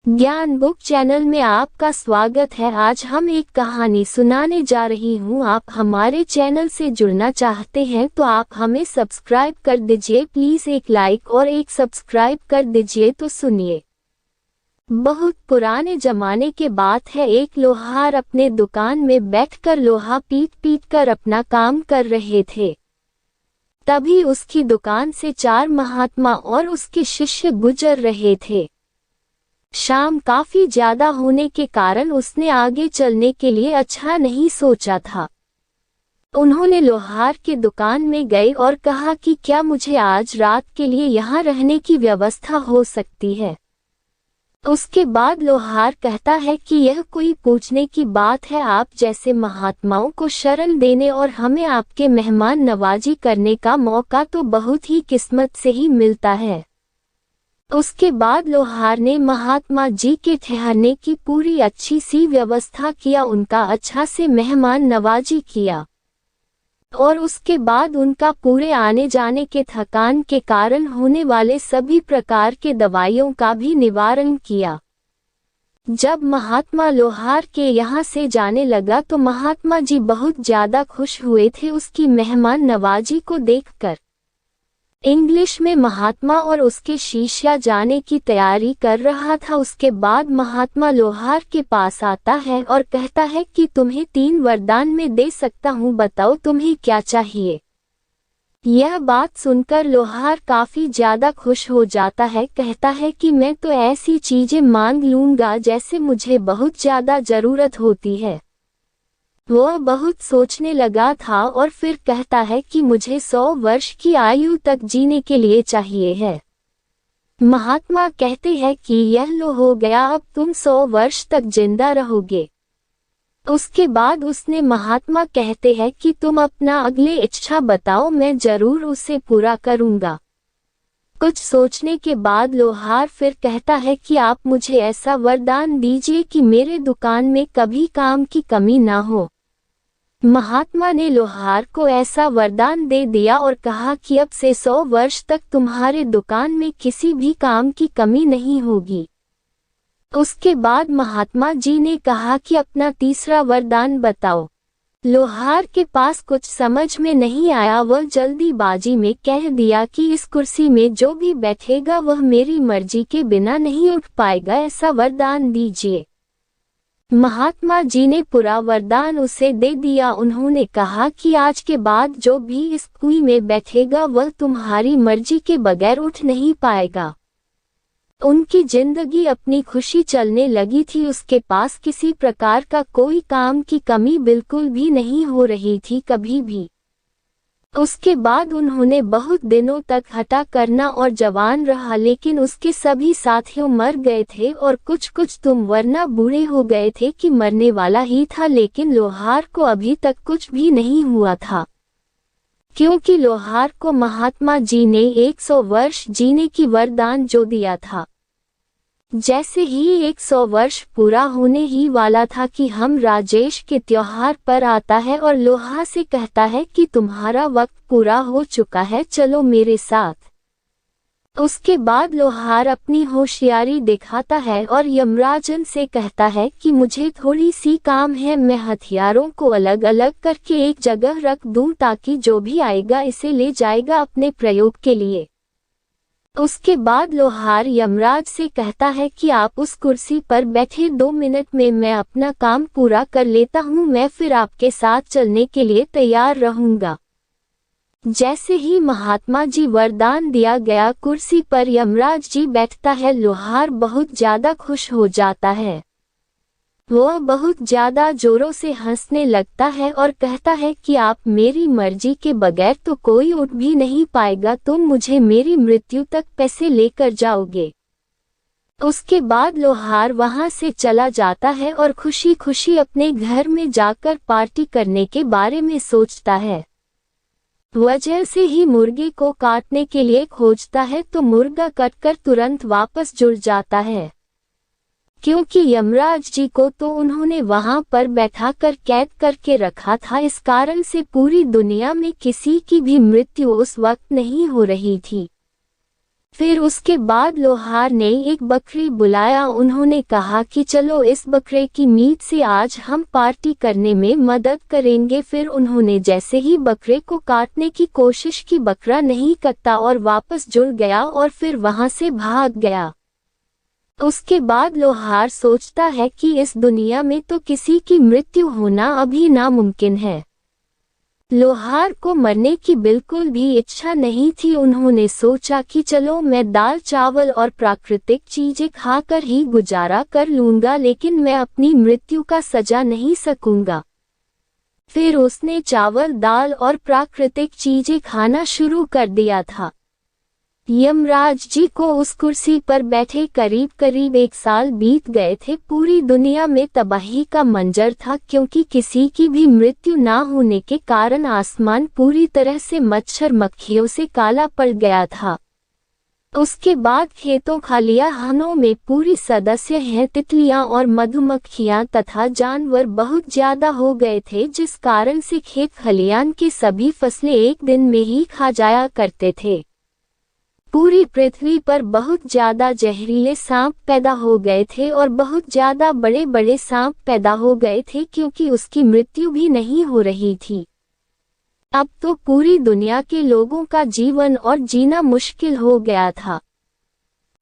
ज्ञान book channel में आपका स्वागत है। आज हम एक कहानी सुनाने जा रही हूँ। आप हमारे चैनल से जुड़ना चाहते हैं तो आप हमें सब्सक्राइब कर दीजिए। प्लीज एक लाइक और एक सब्सक्राइब कर दीजिए। तो सुनिए। बहुत पुराने जमाने के बात है। एक लोहार अपने दुकान में बैठकर लोहा पीट कर अपना काम कर रहे थे। तभी उसकी दुकान से 4 महात्मा और उसके शिष्य गुजर रहे थे। शाम काफी ज्यादा होने के कारण उसने आगे चलने के लिए अच्छा नहीं सोचा था। उन्होंने लोहार के दुकान में गए और कहा कि क्या मुझे आज रात के लिए यहाँ रहने की व्यवस्था हो सकती है। उसके बाद लोहार कहता है कि यह कोई पूछने की बात है। आप जैसे महात्माओं को शरण देने और हमें आपके मेहमान नवाजी करने का मौका तो बहुत ही किस्मत से ही मिलता है। उसके बाद लोहार ने महात्मा जी के ठहरने की पूरी अच्छी सी व्यवस्था किया, उनका अच्छा से मेहमान नवाजी किया और उसके बाद उनका पूरे आने जाने के थकान के कारण होने वाले सभी प्रकार के दवाइयों का भी निवारण किया। जब महात्मा लोहार के यहाँ से जाने लगा तो महात्मा जी बहुत ज्यादा खुश हुए थे उसकी मेहमान नवाजी को देखकर। इंग्लिश में महात्मा और उसके शिष्य जाने की तैयारी कर रहा था। उसके बाद महात्मा लोहार के पास आता है और कहता है कि तुम्हें 3 वरदान में दे सकता हूँ, बताओ तुम्हें क्या चाहिए। यह बात सुनकर लोहार काफी ज्यादा खुश हो जाता है। कहता है कि मैं तो ऐसी चीजें मांग लूंगा जैसे मुझे बहुत ज्यादा जरूरत होती है। वह बहुत सोचने लगा था और फिर कहता है कि मुझे 100 वर्ष की आयु तक जीने के लिए चाहिए है। महात्मा कहते हैं कि यह लो हो गया, अब तुम 100 वर्ष तक जिंदा रहोगे। उसके बाद उसने महात्मा कहते हैं कि तुम अपना अगले इच्छा बताओ, मैं जरूर उसे पूरा करूंगा। कुछ सोचने के बाद लोहार फिर कहता है कि आप मुझे ऐसा वरदान दीजिए कि मेरे दुकान में कभी काम की कमी ना हो। महात्मा ने लोहार को ऐसा वरदान दे दिया और कहा कि अब से 100 वर्ष तक तुम्हारे दुकान में किसी भी काम की कमी नहीं होगी। उसके बाद महात्मा जी ने कहा कि अपना तीसरा वरदान बताओ। लोहार के पास कुछ समझ में नहीं आया। वह जल्दीबाजी में कह दिया कि इस कुर्सी में जो भी बैठेगा वह मेरी मर्जी के बिना नहीं उठ पाएगा, ऐसा वरदान दीजिए। महात्मा जी ने पूरा वरदान उसे दे दिया। उन्होंने कहा कि आज के बाद जो भी इस कुएं में बैठेगा वह तुम्हारी मर्जी के बगैर उठ नहीं पाएगा। उनकी जिंदगी अपनी खुशी चलने लगी थी। उसके पास किसी प्रकार का कोई काम की कमी बिल्कुल भी नहीं हो रही थी कभी भी। उसके बाद उन्होंने बहुत दिनों तक हटा करना और जवान रहा, लेकिन उसके सभी साथियों मर गए थे और कुछ तुम वरना बूढ़े हो गए थे कि मरने वाला ही था। लेकिन लोहार को अभी तक कुछ भी नहीं हुआ था, क्योंकि लोहार को महात्मा जी ने 100 वर्ष जीने की वरदान जो दिया था। जैसे ही 100 वर्ष पूरा होने ही वाला था कि हम राजेश के त्योहार पर आता है और लोहा से कहता है कि तुम्हारा वक्त पूरा हो चुका है, चलो मेरे साथ। उसके बाद लोहार अपनी होशियारी दिखाता है और यमराजन से कहता है कि मुझे थोड़ी सी काम है, मैं हथियारों को अलग अलग करके एक जगह रख दूं ताकि जो भी आएगा इसे ले जाएगा अपने प्रयोग के लिए। उसके बाद लोहार यमराज से कहता है कि आप उस कुर्सी पर बैठे, 2 मिनट में मैं अपना काम पूरा कर लेता हूँ, मैं फिर आपके साथ चलने के लिए तैयार रहूंगा। जैसे ही महात्मा जी वरदान दिया गया, कुर्सी पर यमराज जी बैठता है। लोहार बहुत ज्यादा खुश हो जाता है। वह बहुत ज्यादा जोरों से हंसने लगता है और कहता है कि आप मेरी मर्जी के बगैर तो कोई उठ भी नहीं पाएगा, तुम मुझे मेरी मृत्यु तक पैसे लेकर जाओगे। उसके बाद लोहार वहां से चला जाता है और खुशी खुशी अपने घर में जाकर पार्टी करने के बारे में सोचता है। वजह से ही मुर्गे को काटने के लिए खोजता है तो मुर्गा कटकर तुरंत वापस जुड़ जाता है, क्योंकि यमराज जी को तो उन्होंने वहां पर बैठाकर कैद करके रखा था। इस कारण से पूरी दुनिया में किसी की भी मृत्यु उस वक्त नहीं हो रही थी। फिर उसके बाद लोहार ने एक बकरी बुलाया। उन्होंने कहा कि चलो इस बकरे की मीट से आज हम पार्टी करने में मदद करेंगे। फिर उन्होंने जैसे ही बकरे को काटने की कोशिश की, बकरा नहीं कटा और वापस जुड़ गया और फिर वहां से भाग गया। उसके बाद लोहार सोचता है कि इस दुनिया में तो किसी की मृत्यु होना अभी नामुमकिन है। लोहार को मरने की बिल्कुल भी इच्छा नहीं थी। उन्होंने सोचा कि चलो मैं दाल चावल और प्राकृतिक चीजें खाकर ही गुजारा कर लूंगा, लेकिन मैं अपनी मृत्यु का सजा नहीं सकूंगा। फिर उसने चावल, दाल और प्राकृतिक चीजें खाना शुरू कर दिया था। यमराज जी को उस कुर्सी पर बैठे करीब करीब 1 साल बीत गए थे। पूरी दुनिया में तबाही का मंजर था, क्योंकि किसी की भी मृत्यु ना होने के कारण आसमान पूरी तरह से मच्छर मक्खियों से काला पड़ गया था। उसके बाद खेतों खलिहानों में पूरी सदस्य हैं तितलियां और मधुमक्खियां तथा जानवर बहुत ज्यादा हो गए थे, जिस कारण से खेत खलिहान की सभी फसलें एक दिन में ही खा जाया करते थे। पूरी पृथ्वी पर बहुत ज्यादा जहरीले सांप पैदा हो गए थे और बहुत ज्यादा बड़े बड़े सांप पैदा हो गए थे, क्योंकि उसकी मृत्यु भी नहीं हो रही थी। अब तो पूरी दुनिया के लोगों का जीवन और जीना मुश्किल हो गया था।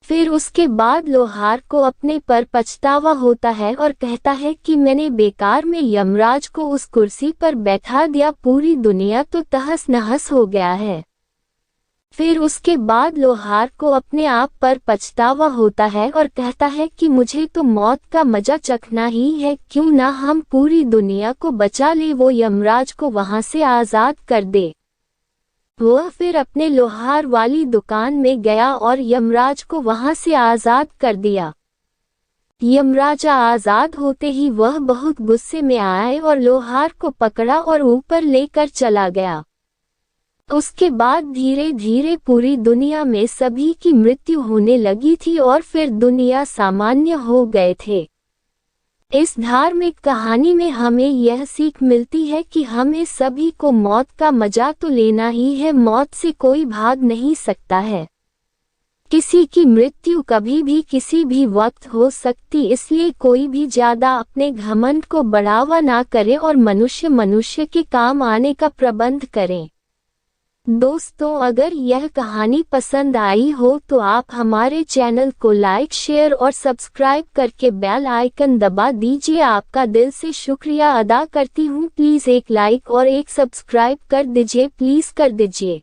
फिर उसके बाद लोहार को अपने पर पछतावा होता है और कहता है कि मैंने बेकार में यमराज को उस कुर्सी पर बैठा दिया, पूरी दुनिया तो तहस नहस हो गया है। फिर उसके बाद लोहार को अपने आप पर पछतावा होता है और कहता है कि मुझे तो मौत का मजा चखना ही है, क्यों ना हम पूरी दुनिया को बचा ले, वो यमराज को वहां से आजाद कर दे। वह फिर अपने लोहार वाली दुकान में गया और यमराज को वहां से आजाद कर दिया। यमराजा आजाद होते ही वह बहुत गुस्से में आए और लोहार को पकड़ा और ऊपर लेकर चला गया। उसके बाद धीरे धीरे पूरी दुनिया में सभी की मृत्यु होने लगी थी और फिर दुनिया सामान्य हो गए थे। इस धार्मिक कहानी में हमें यह सीख मिलती है कि हमें सभी को मौत का मजा तो लेना ही है। मौत से कोई भाग नहीं सकता है। किसी की मृत्यु कभी भी किसी भी वक्त हो सकती, इसलिए कोई भी ज्यादा अपने घमंड को बढ़ावा ना करे और मनुष्य के काम आने का प्रबंध करें। दोस्तों, अगर यह कहानी पसंद आई हो तो आप हमारे चैनल को लाइक, शेयर और सब्सक्राइब करके बेल आइकन दबा दीजिए। आपका दिल से शुक्रिया अदा करती हूँ। प्लीज़ एक लाइक और एक सब्सक्राइब कर दीजिए, प्लीज़ कर दीजिए।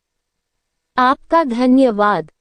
आपका धन्यवाद।